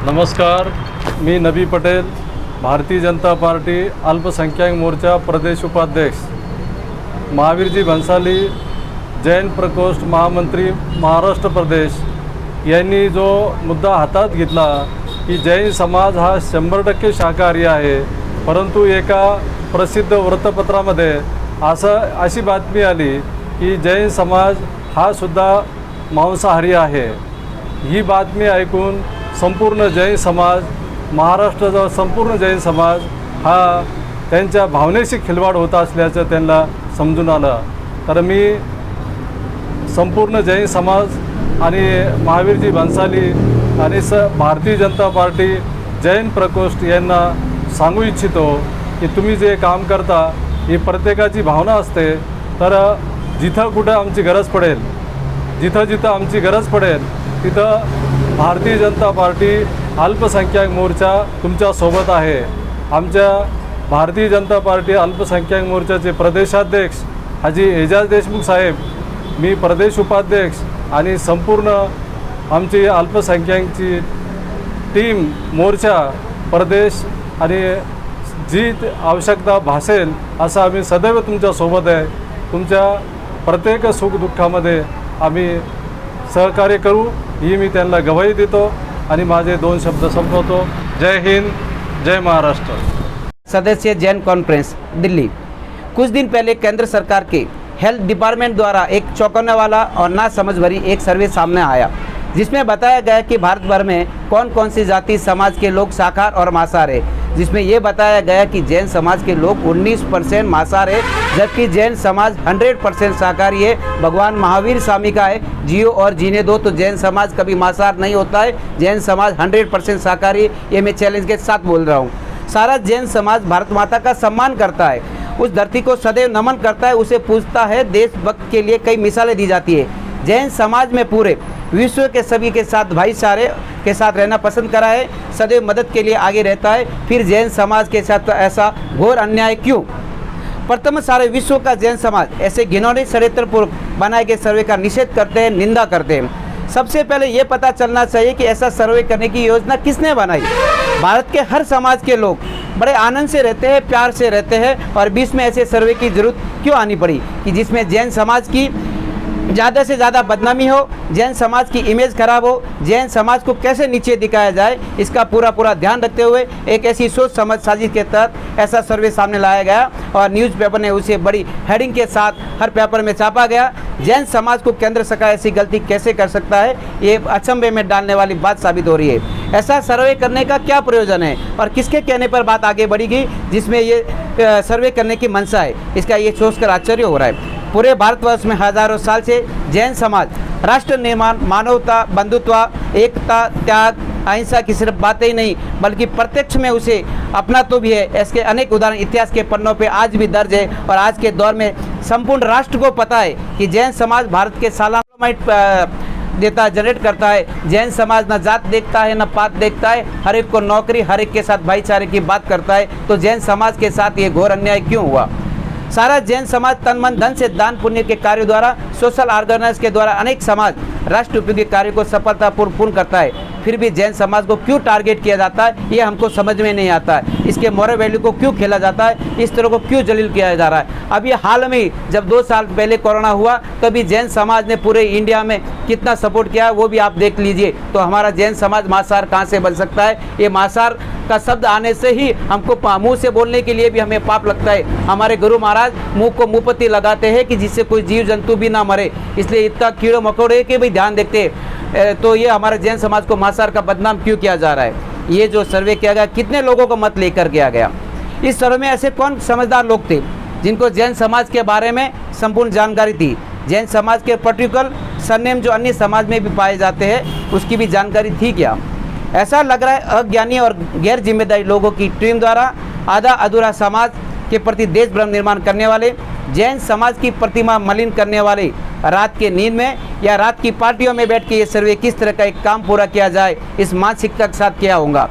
नमस्कार, मी नबी पटेल, भारतीय जनता पार्टी अल्पसंख्याक मोर्चा प्रदेश उपाध्यक्ष, महावीरजी भन्साली, जैन प्रकोष्ठ महामंत्री महाराष्ट्र प्रदेश यांनी जो मुद्दा हातात घेतला की जैन समाज हा 100% शाकाहारी आहे, परंतु एका प्रसिद्ध वृत्तपत्रामध्ये अशी बातमी आली की जैन समाज हा सुद्धा मांसाहारी आहे। ही बातमी ऐकून संपूर्ण जैन समाज, महाराष्ट्राचा संपूर्ण जैन समाज हा त्यांच्या भावनेशी खिलवाड होत असल्याचं त्यांना समजून आलं। तर मी संपूर्ण जैन समाज आणि महावीरजी भन्साली आणि भारतीय जनता पार्टी जैन प्रकोष्ठ यांना सांगू इच्छितो की तुम्ही जे काम करता ही प्रत्येकाची भावना असते। तर जिथं कुठं आमची गरज पडेल, जिथं आमची गरज पडेल तिथं भारतीय जनता पार्टी अल्पसंख्याक मोर्चा तुमच्या सोबत आहे। आमच्या भारतीय जनता पार्टी अल्पसंख्याक मोर्चाचे प्रदेशाध्यक्ष हाजी एजाज देशमुख साहेब, मी प्रदेश उपाध्यक्ष आणि संपूर्ण आमची अल्पसंख्याकांची टीम मोर्चा प्रदेश आणि जी आवश्यकता भासेल असं आम्ही सदैव तुमच्या सोबत आहे। तुमच्या प्रत्येक सुखदुःखामध्ये आम्ही सहकार्य करू ही मी त्यांना गवाही देतो आणि माझे 2 शब्द संपवतो। जय हिंद, जय महाराष्ट्र। सदस्य जैन कॉन्फ्रेंस दिल्ली। कुछ दिन पहले केंद्र सरकार के हेल्थ डिपार्टमेंट द्वारा एक चौंकाने वाला और ना समझ भरी एक सर्वे सामने आया, जिसमें बताया गया कि भारत भर में कौन कौन सी जाति समाज के लोग शाकाहार और मांसाहार है। जिसमें ये बताया गया कि जैन समाज के लोग 19% मांसाहार है, जबकि जैन समाज 100% शाकाहारी है। भगवान महावीर स्वामी का है, जियो और जीने दो, तो जैन समाज कभी मांसाहार नहीं होता है। जैन समाज 100% शाकाहारी है, ये मैं चैलेंज के साथ बोल रहा हूँ। सारा जैन समाज भारत माता का सम्मान करता है, उस धरती को सदैव नमन करता है, उसे पूजता है। देशभक्त के लिए कई मिसालें दी जाती है। जैन समाज में पूरे विश्व के सभी के साथ भाईचारे के साथ रहना पसंद करा है, सदैव मदद के लिए आगे रहता है। फिर जैन समाज के साथ ऐसा घोर अन्याय क्यों? प्रथम सारे विश्व का जैन समाज ऐसे घिनौने षड्यंत्रपूर्वक बनाए गए सर्वे का निषेध करते हैं, निंदा करते हैं। सबसे पहले ये पता चलना चाहिए कि ऐसा सर्वे करने की योजना किसने बनाई। भारत के हर समाज के लोग बड़े आनंद से रहते हैं, प्यार से रहते हैं, और बीच में ऐसे सर्वे की जरूरत क्यों आनी पड़ी कि जिसमें जैन समाज की ज़्यादा से ज़्यादा बदनामी हो, जैन समाज की इमेज खराब हो, जैन समाज को कैसे नीचे दिखाया जाए, इसका पूरा ध्यान रखते हुए एक ऐसी सोच समझ साजिश के तहत ऐसा सर्वे सामने लाया गया और न्यूज़पेपर ने उसे बड़ी हेडिंग के साथ हर पेपर में छापा गया। जैन समाज को केंद्र सरकार ऐसी गलती कैसे कर सकता है, ये अचंभे में डालने वाली बात साबित हो रही है। ऐसा सर्वे करने का क्या प्रयोजन है और किसके कहने पर बात आगे बढ़ी गई जिसमें ये सर्वे करने की मंशा है, इसका ये सोचकर आश्चर्य हो रहा है। पूरे भारतवर्ष में हजारों साल से जैन समाज राष्ट्र निर्माण, मानवता, बंधुत्व, एकता, त्याग, अहिंसा की सिर्फ बातें ही नहीं बल्कि प्रत्यक्ष में उसे अपना तो भी है। इसके अनेक उदाहरण इतिहास के पन्नों पे आज भी दर्ज है और आज के दौर में संपूर्ण राष्ट्र को पता है कि जैन समाज भारत के सालाना देता जनरेट करता है। जैन समाज न जात देखता है न पात देखता है, हर एक को नौकरी, हर एक के साथ भाईचारे की बात करता है। तो जैन समाज के साथ ये घोर अन्याय क्यों हुआ? सारा जैन समाज तन मन धन से दान पुण्य के कार्यों द्वारा, सोशल ऑर्गेनाइज के द्वारा अनेक समाज राष्ट्र उपयोगी कार्य को सफलतापूर्वक पूर्ण करता है। फिर भी जैन समाज को क्यों टारगेट किया जाता है, ये हमको समझ में नहीं आता है। इसके मोरल वैल्यू को क्यों खेला जाता है, इस तरह को क्यों जलील किया जा रहा है। अभी हाल में जब 2 साल पहले कोरोना हुआ तभी जैन समाज ने पूरे इंडिया में कितना सपोर्ट किया वो भी आप देख लीजिए। तो हमारा जैन समाज मांसाहार कहाँ से बन सकता है? ये मांसाहार का शब्द आने से ही हमको मुँह से बोलने के लिए भी हमें पाप लगता है। हमारे गुरु महाराज मुँह को मुँहपत्ती लगाते हैं कि जिससे कोई जीव जंतु भी ना मरे, इसलिए इतना कीड़े मकोड़े के भी ध्यान देखते हैं। तो ये हमारे जैन समाज को मांसाहार का बदनाम क्यों किया जा रहा है? ये जो सर्वे किया गया, कितने लोगों को मत लेकर किया गया? इस सर्वे में ऐसे कौन समझदार लोग थे जिनको जैन समाज के बारे में संपूर्ण जानकारी थी? जैन समाज के पर्टिकुलर सरनेम जो अन्य समाज में भी पाए जाते हैं उसकी भी जानकारी थी क्या? ऐसा लग रहा है अज्ञानी और गैर जिम्मेदारी लोगों की टीम द्वारा आधा अधूरा समाज के प्रति देश भ्रम निर्माण करने वाले, जैन समाज की प्रतिमा मलिन करने वाले, रात के नींद में या रात की पार्टियों में बैठ के ये सर्वे किस तरह का एक काम पूरा किया जाए, इस मानसिकता के साथ किया होगा।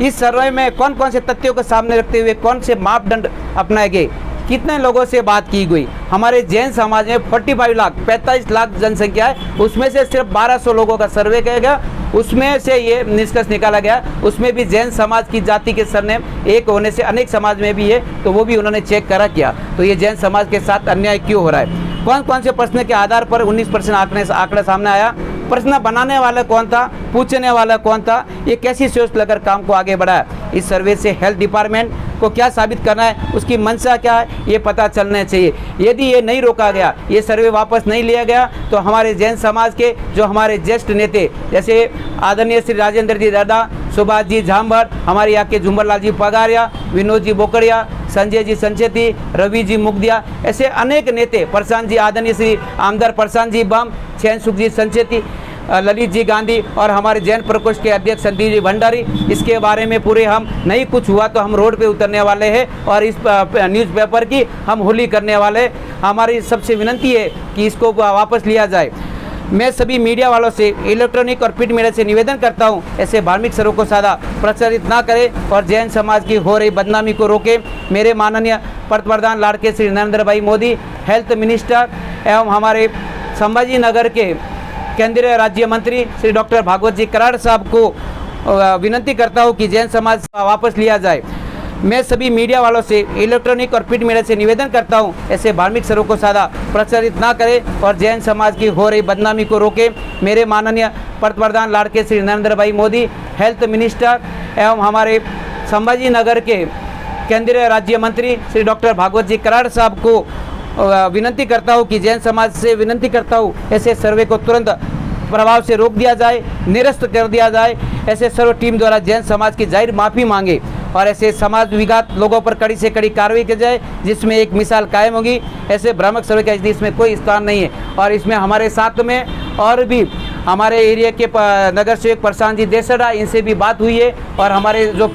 इस सर्वे में कौन कौन से तथ्यों को सामने रखते हुए कौन से मापदंड अपनाए गए, कितने लोगों से बात की गई। हमारे जैन समाज में 45 लाख 45 लाख जनसंख्या है, उसमें से सिर्फ 1200 लोगों का सर्वे किया गया, उसमें से ये निष्कर्ष निकाला गया, उसमें भी जैन समाज की जाति के सरनेम एक होने से अनेक समाज में भी है, तो वो भी उन्होंने चेक करा किया। तो ये जैन समाज के साथ अन्याय क्यों हो रहा है? कौन कौन से प्रश्न के आधार पर 19% आंकड़ा सामने आया? प्रश्न बनाने वाला कौन था, पूछने वाला कौन था, ये कैसी सोच लेकर काम को आगे बढ़ाया? इस सर्वे से हेल्थ डिपार्टमेंट को क्या साबित करना है, उसकी मंशा क्या है, ये पता चलना चाहिए। यदि ये नहीं रोका गया, ये सर्वे वापस नहीं लिया गया, तो हमारे जैन समाज के जो हमारे ज्येष्ठ नेते जैसे आदरणीय श्री राजेंद्र जी दादा, सुभाष जी झांभर, हमारे यहाँ के झुम्बरलाल जी पगारिया, विनोद जी बोकड़िया, संजय जी संचेती, रवि जी मुगदिया, ऐसे अनेक नेते, प्रशांत जी, आदरणीय श्री आमदार प्रशांत जी बम, चैन सुख जी संचेती, ललित जी गांधी और हमारे जैन प्रकोष्ठ के अध्यक्ष संदीप जी भंडारी, इसके बारे में पूरे हम नहीं कुछ हुआ तो हम रोड पे उतरने वाले हैं और इस न्यूज़पेपर की हम होली करने वाले। हमारी सबसे विनती है कि इसको वापस लिया जाए। मैं सभी मीडिया वालों से, इलेक्ट्रॉनिक और प्रिंट मीडिया से निवेदन करता हूं, ऐसे धार्मिक सर्वों को सादा प्रचारित ना करें और जैन समाज की हो रही बदनामी को रोकें। मेरे माननीय पंतप्रधान लाड़के श्री नरेंद्र भाई मोदी, हेल्थ मिनिस्टर एवं हमारे संभाजी नगर के केंद्रीय राज्य मंत्री श्री डॉक्टर भागवत जी कराड़ साहब को विनती करता हूं कि जैन समाज वापस लिया जाए। मैं सभी मीडिया वालों से, इलेक्ट्रॉनिक और प्रिंट मीडिया से निवेदन करता हूं, ऐसे धार्मिक सर्वों को सादा प्रचारित ना करें और जैन समाज की हो रही बदनामी को रोकें। मेरे माननीय पंतप्रधान लाड़के श्री नरेंद्र भाई मोदी, हेल्थ मिनिस्टर एवं हमारे संभाजी नगर के केंद्रीय राज्य मंत्री श्री डॉक्टर भागवत जी कराड़ साहब को विनती करता हूं कि जैन समाज से विनती करता हूं, ऐसे सर्वे को तुरंत प्रभाव से रोक दिया जाए, निरस्त कर दिया जाए। ऐसे सर्व टीम द्वारा जैन समाज की जाहिर माफ़ी मांगे और ऐसे समाज विघात लोगों पर कड़ी से कड़ी कार्रवाई की जाए, जिसमें एक मिसाल कायम होगी। ऐसे भ्रामक सर्वे का इसमें कोई स्थान नहीं है और इसमें हमारे साथ में और भी हमारे एरिया के नगर सेवक प्रशांत जी देसड़ा, इनसे भी बात हुई है और हमारे जो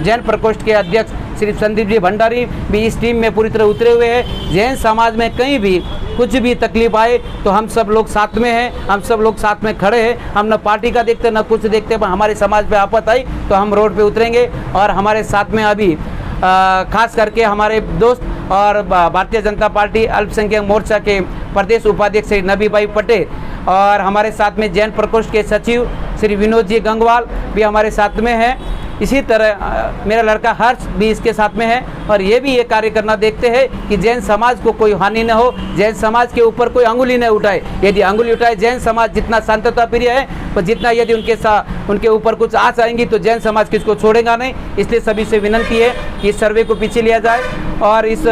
जैन प्रकोष्ठ के अध्यक्ष श्री संदीप जी भंडारी भी इस टीम में पूरी तरह उतरे हुए हैं। जैन समाज में कहीं भी कुछ भी तकलीफ आए तो हम सब लोग साथ में हैं, हम सब लोग साथ में खड़े हैं। हम न पार्टी का देखते न कुछ देखते, पर हमारे समाज पे आफत आई तो हम रोड पे उतरेंगे। और हमारे साथ में अभी खास करके हमारे दोस्त और भारतीय जनता पार्टी अल्पसंख्यक मोर्चा के प्रदेश उपाध्यक्ष श्री नबी भाई पटेल और हमारे साथ में जैन प्रकोष्ठ के सचिव श्री विनोद जी गंगवाल भी हमारे साथ में हैं। इसी तरह मेरा लड़का हर्ष भी इसके साथ में है और ये भी ये कार्य करना देखते हैं कि जैन समाज को कोई हानि न हो, जैन समाज के ऊपर कोई अंगुली न उठाए। यदि अंगुली उठाए, जैन समाज जितना शांतता प्रिय है, पर जितना यदि उनके ऊपर कुछ आँच आएंगी तो जैन समाज किसको छोड़ेगा नहीं। इसलिए सभी से विनती है कि इस सर्वे को पीछे लिया जाए और इस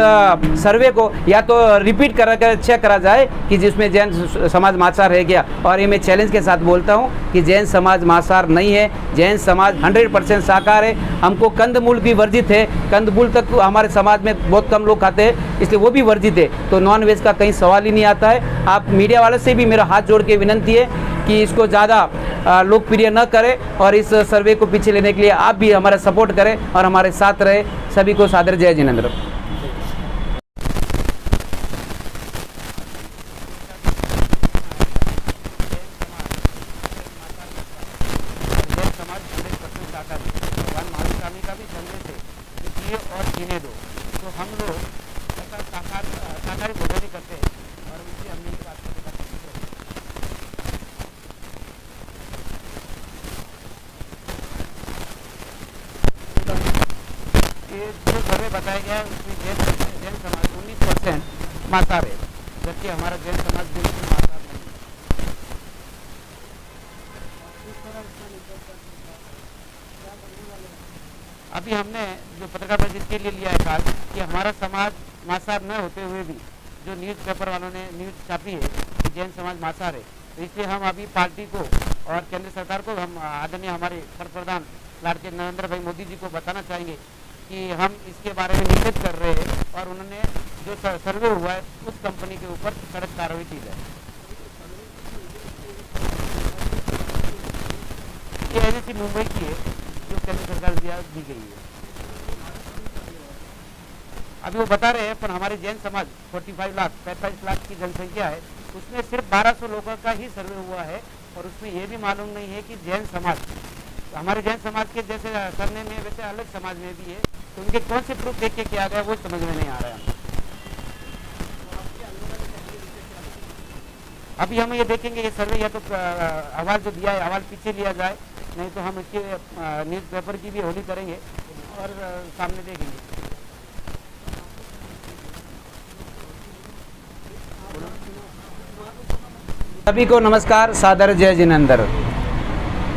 सर्वे को या तो रिपीट करा कर चेक करा जाए कि जिसमें जैन समाज मांसाहार रह गया। और ये मैं चैलेंज के साथ बोलता हूँ कि जैन समाज मांसाहार नहीं है, जैन समाज 100% शाकाहार है। हमको कंदमूल भी वर्जित है, कंदमूल तक हमारे समाज में बहुत कम लोग खाते हैं, इसलिए वो भी वर्जित है। तो नॉन वेज का कहीं सवाल ही नहीं आता है। आप मीडिया वालों से भी मेरा हाथ जोड़ के विनती है कि इसको ज़्यादा लोकप्रिय न करें और इस सर्वे को पीछे लेने के लिए आप भी हमारा सपोर्ट करें और हमारे साथ रहे। सभी को सादर जय जिनेंद्र। जो सर्वे बताया गया है उसमें जैन समाज 19% मांसाहार है, जबकि हमारा जैन समाज बिल्कुल मांसाहार नहीं है। अभी हमने जो पत्रकार परिषद के लिए लिया है काल कि हमारा समाज मांसाहार न होते हुए भी जो न्यूज़पेपर वालों ने न्यूज़ छापी है कि जैन समाज मांसाहार है, तो इसलिए हम अभी पार्टी को और केंद्र सरकार को, हम आदरणीय हमारे पंतप्रधान लाड़के नरेंद्र भाई मोदी जी को बताना चाहेंगे कि हम इसके बारे में निषेध कर रहे हैं और उन्होंने जो सर्वे हुआ है उस कंपनी के ऊपर सख्त कार्रवाई की जाए। ये एजेंसी मुंबई की है जो केंद्र सरकार द्वारा दी गई है। अभी वो बता रहे हैं, पर हमारे जैन समाज 45 लाख की जनसंख्या है, उसमें सिर्फ 1200 लोगों का ही सर्वे हुआ है और उसमें ये भी मालूम नहीं है कि जैन समाज, हमारे जैन समाज के जैसे करने में वैसे अलग समाज में भी है, तो उनके कौन से प्रूफ देख के किया गया वो समझ में नहीं आ रहा है। अभी हम ये देखेंगे ये सर्वे या तो अहवाल जो दिया है अहवाल पीछे लिया जाए, नहीं तो हम इसके न्यूज़पेपर की भी होली करेंगे और सामने देखेंगे। सभी को नमस्कार, सादर जय जिनेंद्र।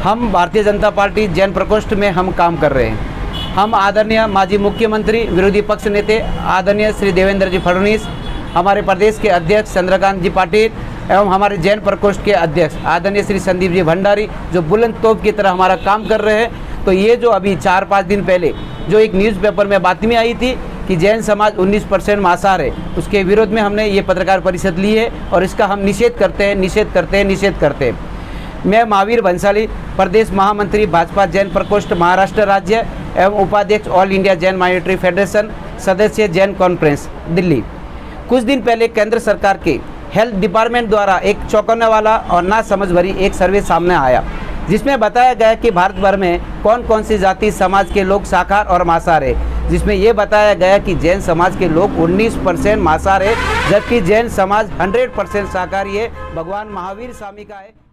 हम भारतीय जनता पार्टी जैन प्रकोष्ठ में हम काम कर रहे हैं। हम आदरणीय माजी मुख्यमंत्री विरोधी पक्ष नेता आदरणीय श्री देवेंद्र जी फडणवीस, हमारे प्रदेश के अध्यक्ष चंद्रकांत जी पाटिल एवं हमारे जैन प्रकोष्ठ के अध्यक्ष आदरणीय श्री संदीप जी भंडारी जो बुलंद तोप की तरह हमारा काम कर रहे हैं। तो ये जो अभी 4-5 दिन पहले जो एक न्यूज़पेपर में बातमी आई थी कि जैन समाज 19% मांसाहार है, उसके विरोध में हमने ये पत्रकार परिषद ली है और इसका हम निषेध करते हैं। मैं महावीर भंसाली, प्रदेश महामंत्री भाजपा जैन प्रकोष्ठ महाराष्ट्र राज्य एवं उपाध्यक्ष all India Jain minority federation, सदस्य जैन कॉन्फ्रेंस दिल्ली। कुछ दिन पहले केंद्र सरकार के हेल्थ डिपार्टमेंट द्वारा एक चौंकाने वाला और ना समझ भरी एक सर्वे सामने आया, जिसमें बताया गया कि भारत भर में कौन कौन सी जाति समाज के लोग शाकाहार और मांसाहार है, जिसमें ये बताया गया कि जैन समाज के लोग 19% मांसाहार है, जबकि जैन समाज 100% शाकाहारी है। भगवान महावीर स्वामी का है।